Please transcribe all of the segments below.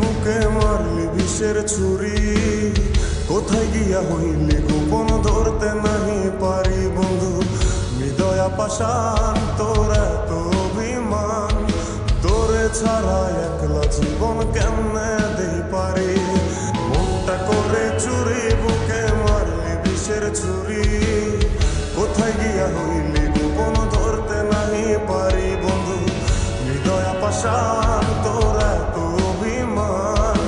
বুকে মারলি বিষের ছুরি, কোথায় গিয়া হইলি গোপন ধরতে নাহি পারি বন্ধু। হৃদয়া পাষাণ তোর এত অভিমান, তোরে ছাড়া একলা জীবন কেমনে দেই পারি। মনটা করে চুরি বুকে মারলি বিষের ছুরি, কোথায় গিয়া হইলি গোপন ধরতে নাহি পারি বন্ধু। হৃদয়া পাষাণ তোর এত অভিমান,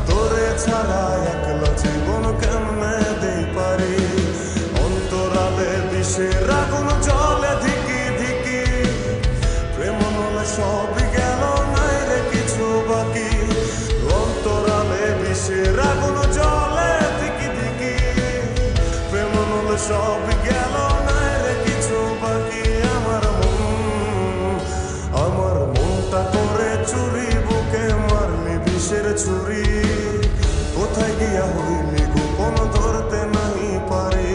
তোরে ছাড়া একলা জীবন কেমনে দেই পারি। অন্তরালে বিষের আগুন জ্বলে ধিকি ধিকি, প্রেম নলে সবই গেল নাই রে কিছু বাকি। অন্তরালে বিষের আগুন জ্বলে ধিকি ধিকি, প্রেম নলে সবই গেল নাই রে কিছু বাকি। আমার মনটা করে চুরি বুকে মারলি বিষের ছুরি, কোথায় গিয়া হইলি গোপন ধরতে নাহি পারি।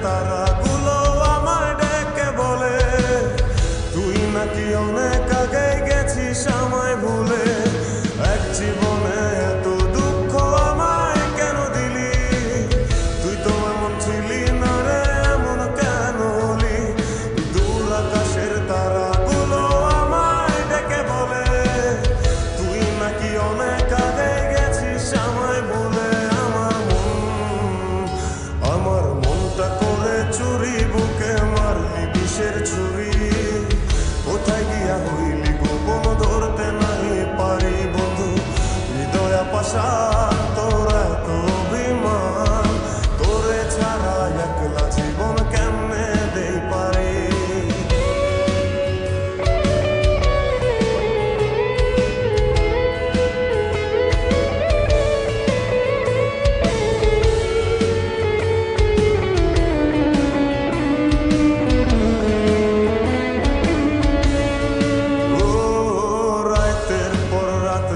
তারাগুলো আমায় ডেকে বলে, তুই নাকি অনেক আগে গেছিস আমায় ভুলে। এক জীবনে এত দুঃখ আমায় কেন দিলি, তুই তো এমন ছিলি না রে এমন কেন হলি। দূর আকাশের তারাগুলো আমায় ডেকে বলে, তুই নাকি অনেক আগে গেছিস আমায় ভুলে। আমার মনটা করে চুরি বুকে মারলি বিষের ছুরি, কোথায় গিয়া হইলি গোপন ধরতে নাহি পারি বন্ধু। হৃদয়া পাষাণ তোর এত অভিমান, তোরে ছাড়া একলা জীবন কেমনে দেই পারি।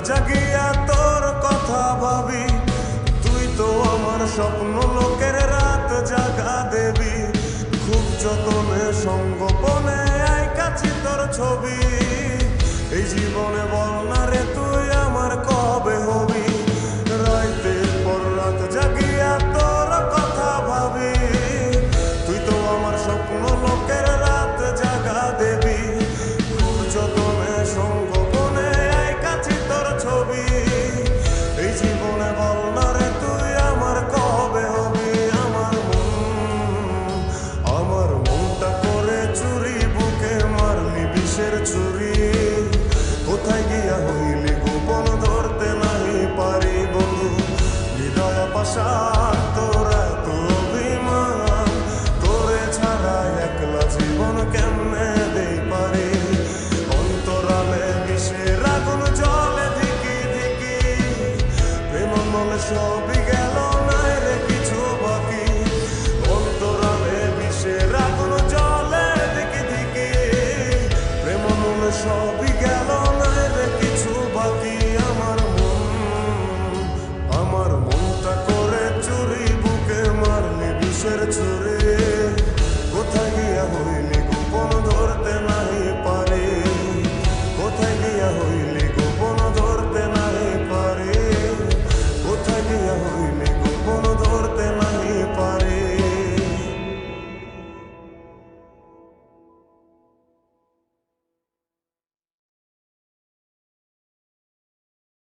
জাগিয়া তোর কথা ভাবি, তুই তো আমার স্বপ্ন লোকের রাত জাগা দেবী। খুব যতনে সঙ্গোপনে আইকাছি তোর ছবি, এই জীবনে বল না রে তুই আমার কবে হবি। রাতের পর রাত জাগিয়া তোর কথা ভাবি, তুই তো আমার স্বপ্ন লোকের রাত জাগা দেবী। খুব যতনে সঙ্গোপনে আইকাছি তোর ছবি, এই জীবনে বল না রে তুই আমার কবে হবি। আমার মনটা করে চুরি বুকে মারলি বিষের ছুরি, কোথায় গিয়া হইলি গোপন ধরতে নাহি পারি বন্ধু। হৃদয়া পাষাণ তোর এত অভিমান, তোরে ছাড়া একলা জীবন কেমনে দেই পারি। অন্তরালে বিষের আগুন জ্বলে ধিকি ধিকি, প্রেম নলে সবই